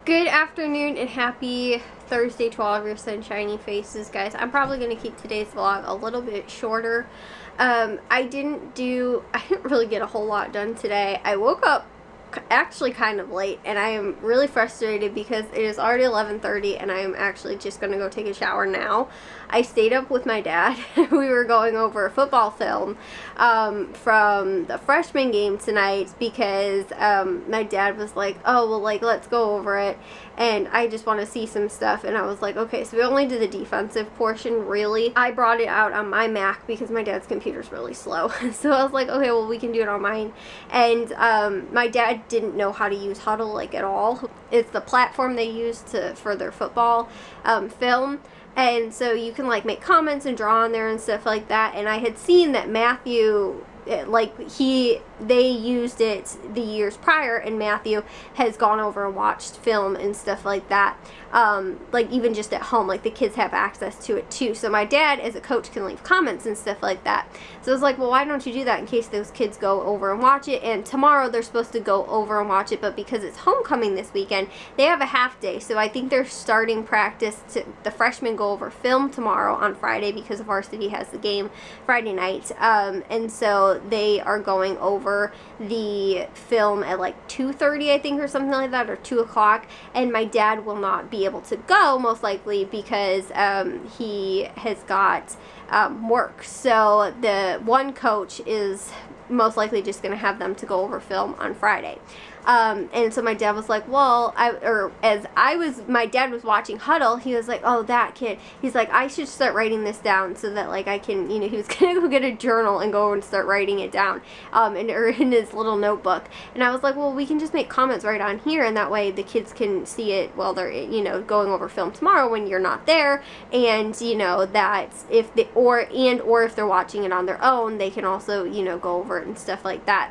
Good afternoon and happy Thursday to all of your sunshiny faces, guys. I'm probably going to keep today's vlog a little bit shorter. I didn't really get a whole lot done today. I woke up actually kind of late, and I am really frustrated because it is already 11:30 and I am actually just going to go take a shower now. I stayed up with my dad. We were going over a football film from the freshman game tonight because my dad was like, oh, well, like, let's go over it, and I just want to see some stuff. And I was like, okay, so we only did the defensive portion, really. I brought it out on my Mac because my dad's computer's really slow. So I was like, okay, well, we can do it on mine. And my dad didn't know how to use Huddle, like, at all. It's the platform they use for their football film. And so you can, like, make comments and draw on there and stuff like that. And I had seen that Matthew, they used it the years prior, and Matthew has gone over and watched film and stuff like that. Like, even just at home, like, the kids have access to it too. So my dad, as a coach, can leave comments and stuff like that. So I was like, well, why don't you do that in case those kids go over and watch it? And tomorrow they're supposed to go over and watch it, but because it's homecoming this weekend, they have a half day. So I think they're starting practice the freshmen go over film tomorrow on Friday because varsity has the game Friday night. And so they are going over the film at like 2:30, I think, or something like that, or 2 o'clock. And my dad will not be able to go, most likely, because he has got work. So the one coach is most likely just going to have them to go over film on Friday. And so my dad was like, well, my dad was watching Huddle, he was like, oh, that kid, he's like, I should start writing this down so that, like, I can, he was gonna go get a journal and go and start writing it down, in his little notebook. And I was like, well, we can just make comments right on here, and that way the kids can see it while they're, going over film tomorrow when you're not there. And, that if they, or if they're watching it on their own, they can also, go over it and stuff like that.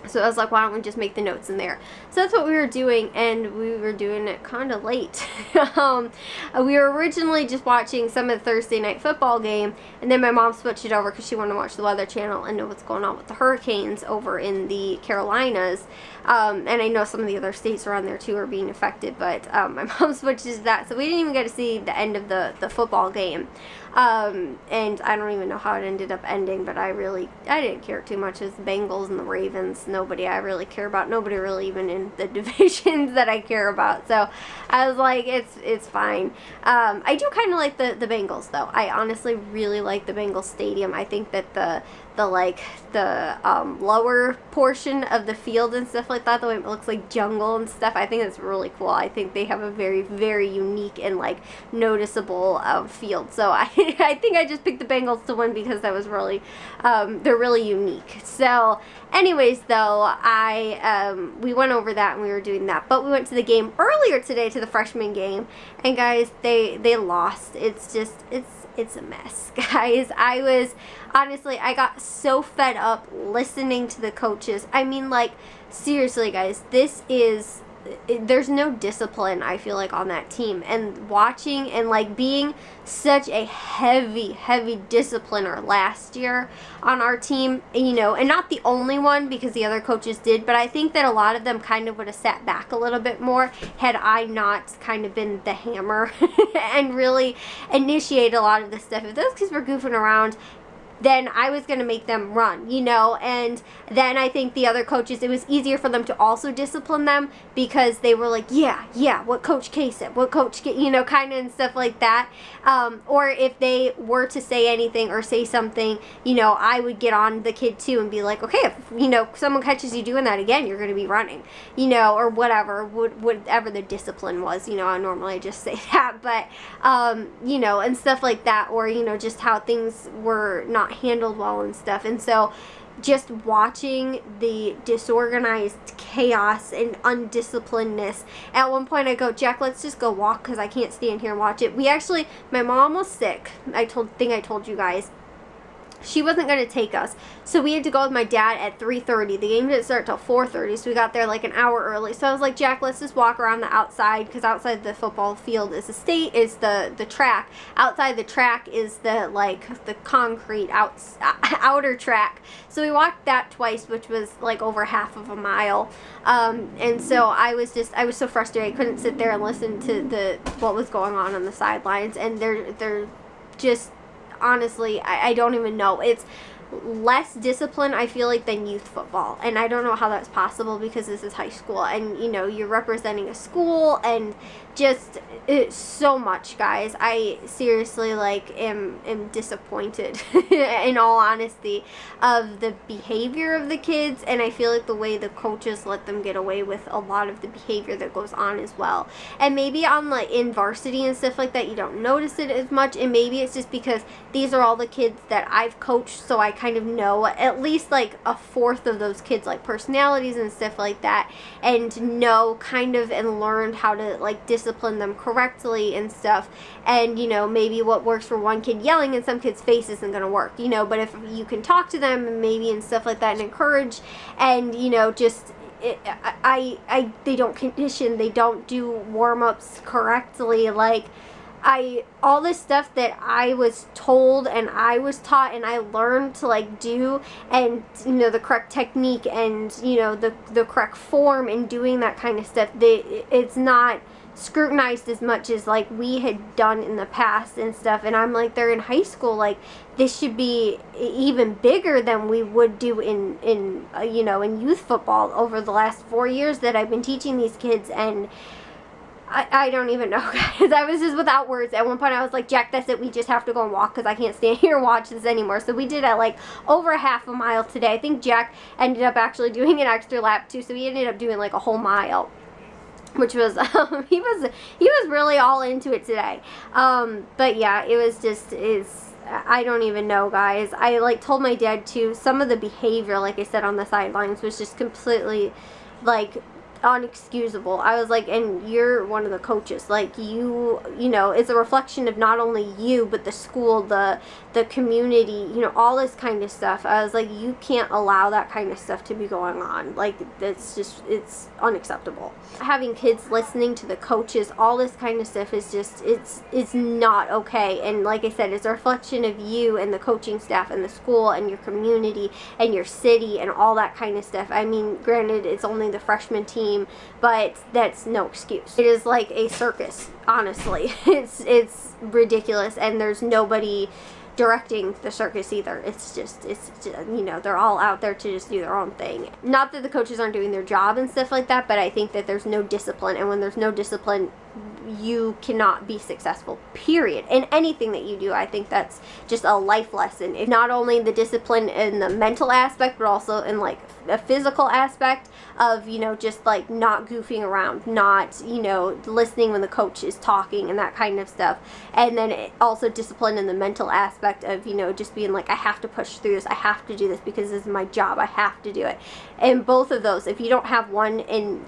So I was like, why don't we just make the notes in there? So that's what we were doing, and we were doing it kind of late. We were originally just watching some of the Thursday night football game, and then my mom switched it over because she wanted to watch the Weather Channel and know what's going on with the hurricanes over in the Carolinas. And I know some of the other states around there too are being affected, but my mom switched to that, so we didn't even get to see the end of the football game. And I don't even know how it ended up ending, but I didn't care too much. It's the Bengals and the Ravens. Nobody I really care about. Nobody really even in the divisions that I care about. So I was like, it's fine. I do kind of like the Bengals, though. I honestly really like the Bengals stadium. I think that the lower portion of the field and stuff like that, the way it looks like jungle and stuff, I think that's really cool. I think they have a very, very unique and, like, noticeable field. So I think I just picked the Bengals to win because that was really, they're really unique. So anyways, though, we went over that and we were doing that, but we went to the game earlier today, to the freshman game, and guys, they lost. It's a mess, guys. I got so fed up listening to the coaches. I mean, like, seriously, guys, there's no discipline, I feel like, on that team. And watching and, like, being such a heavy discipliner last year on our team, and not the only one, because the other coaches did, but I think that a lot of them kind of would have sat back a little bit more had I not kind of been the hammer and really initiate a lot of this stuff. If those kids were goofing around, then I was going to make them run, and then I think the other coaches, it was easier for them to also discipline them because they were like, yeah, what Coach K said, what Coach K, kind of, and stuff like that. Or if they were to say anything or say something, I would get on the kid too and be like, okay, if, someone catches you doing that again, you're going to be running, or whatever the discipline was, I normally just say that, but, and stuff like that, or, just how things were not handled well and stuff. And so just watching the disorganized chaos and undisciplinedness, at one point I go, Jack, let's just go walk because I can't stand here and watch it. My mom was sick. I told you guys, she wasn't going to take us. So we had to go with my dad at 3:30. The game didn't start till 4:30, so we got there like an hour early. So I was like, Jack, let's just walk around the outside, because outside the football field is the track. Outside the track is the concrete outer track. So we walked that twice, which was like over half of a mile. And so I was so frustrated. I couldn't sit there and listen to what was going on the sidelines. And they're just, honestly, I don't even know. It's less discipline, I feel like, than youth football. And I don't know how that's possible, because this is high school, and, you know, you're representing a school, and just, it's so much, guys. I seriously, like, am disappointed, in all honesty, of the behavior of the kids, and I feel like the way the coaches let them get away with a lot of the behavior that goes on as well. And maybe on, like, in varsity and stuff like that, you don't notice it as much, and maybe it's just because these are all the kids that I've coached, so I kind of know at least like a fourth of those kids, like personalities and stuff like that, and know kind of and learned how to like discipline them correctly and stuff. And, you know, maybe what works for one kid yelling in some kids' face isn't going to work, you know, but if you can talk to them and maybe and stuff like that and encourage, and, you know, just they don't condition, they don't do warm-ups correctly, like all this stuff that I was told and I was taught and I learned to like do, and, you know, the correct technique and, you know, the correct form and doing that kind of stuff, it's not scrutinized as much as like we had done in the past and stuff. And I'm like, they're in high school, like this should be even bigger than we would do in you know, in youth football over the last 4 years that I've been teaching these kids. And I don't even know, guys. I was just without words. At one point I was like, Jack, that's it, we just have to go and walk, because I can't stand here and watch this anymore. So we did like over half a mile today. I think Jack ended up actually doing an extra lap too, so he ended up doing like a whole mile, which was he was really all into it today. But yeah, it was just, I don't even know, guys. I like told my dad too, some of the behavior, like I said, on the sidelines was just completely like unexcusable. I was like, and you're one of the coaches, like you know, it's a reflection of not only you but the school, the community, you know, all this kind of stuff. I was like, you can't allow that kind of stuff to be going on. Like, that's just, it's unacceptable. Having kids listening to the coaches, all this kind of stuff is just, it's not okay. And like I said, it's a reflection of you and the coaching staff and the school and your community and your city and all that kind of stuff. I mean, granted, it's only the freshman team, but that's no excuse. It is like a circus, honestly. It's ridiculous, and there's nobody directing the circus either. It's just, you know, they're all out there to just do their own thing. Not that the coaches aren't doing their job and stuff like that, but I think that there's no discipline, and when there's no discipline, you cannot be successful, period. In anything that you do, I think that's just a life lesson. It's not only the discipline in the mental aspect, but also in like a physical aspect of, you know, just like not goofing around, not, you know, listening when the coach is talking and that kind of stuff. And then also discipline in the mental aspect of, you know, just being like, I have to push through this, I have to do this because this is my job, I have to do it. And both of those, if you don't have one and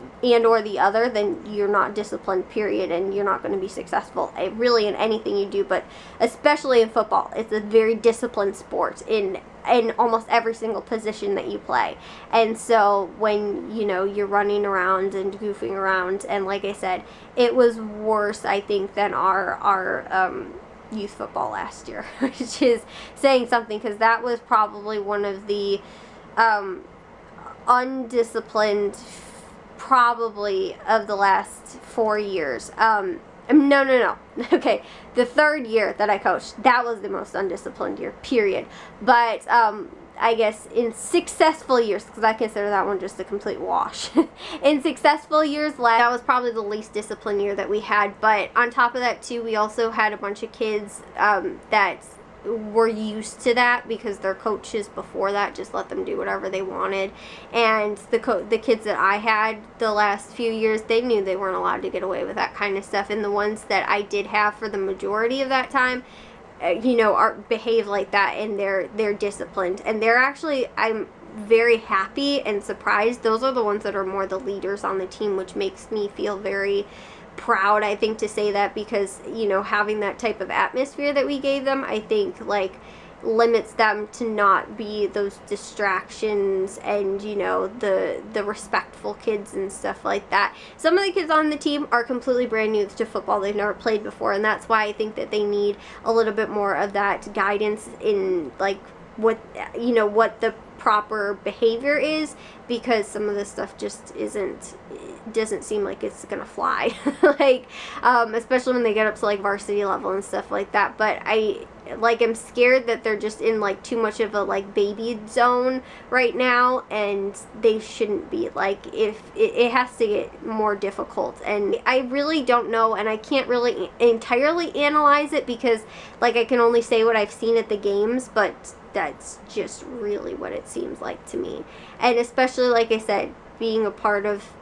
or the other, then you're not disciplined, period, and you're not going to be successful really in anything you do, but especially in football. It's a very disciplined sport in almost every single position that you play. And so when, you know, you're running around and goofing around, and like I said, it was worse, I think, than our youth football last year, which is saying something, because that was probably one of the undisciplined probably of the last 4 years. No. Okay, the third year that I coached, that was the most undisciplined year, period. But I guess in successful years, because I consider that one just a complete wash. In successful years, that was probably the least disciplined year that we had. But on top of that too, we also had a bunch of kids that were used to that, because their coaches before that just let them do whatever they wanted. And the kids that I had the last few years, they knew they weren't allowed to get away with that kind of stuff. And the ones that I did have for the majority of that time, you know, behave like that, and they're disciplined, and they're actually, I'm very happy and surprised, those are the ones that are more the leaders on the team, which makes me feel very proud, I think, to say that, because, you know, having that type of atmosphere that we gave them, I think, like, limits them to not be those distractions and, you know, the respectful kids and stuff like that. Some of the kids on the team are completely brand new to football. They've never played before, and that's why I think that they need a little bit more of that guidance in, like, what, you know, what the proper behavior is, because some of this stuff just doesn't seem like it's gonna fly. Like, especially when they get up to, like, varsity level and stuff like that. But I'm scared that they're just in, like, too much of a, like, baby zone right now, and they shouldn't be. Like, if it has to get more difficult, and I really don't know, and I can't really entirely analyze it, because, like, I can only say what I've seen at the games, but that's just really what it seems like to me. And especially, like I said, being a part of,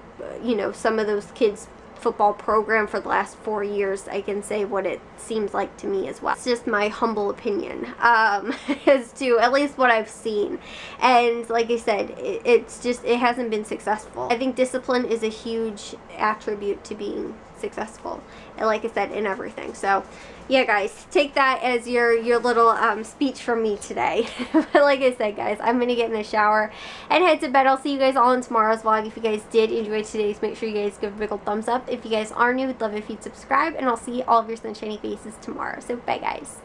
you know, some of those kids' football program for the last 4 years, I can say what it seems like to me as well. It's just my humble opinion as to at least what I've seen. And like I said, it hasn't been successful. I think discipline is a huge attribute to being successful, and like I said, in everything. So yeah, guys, take that as your little speech from me today. But like I said, guys, I'm gonna get in the shower and head to bed. I'll see you guys all in tomorrow's vlog. If you guys did enjoy today's, make sure you guys give a big old thumbs up. If you guys are new, I'd love if you'd subscribe, and I'll see all of your sunshiny faces tomorrow. So bye, guys.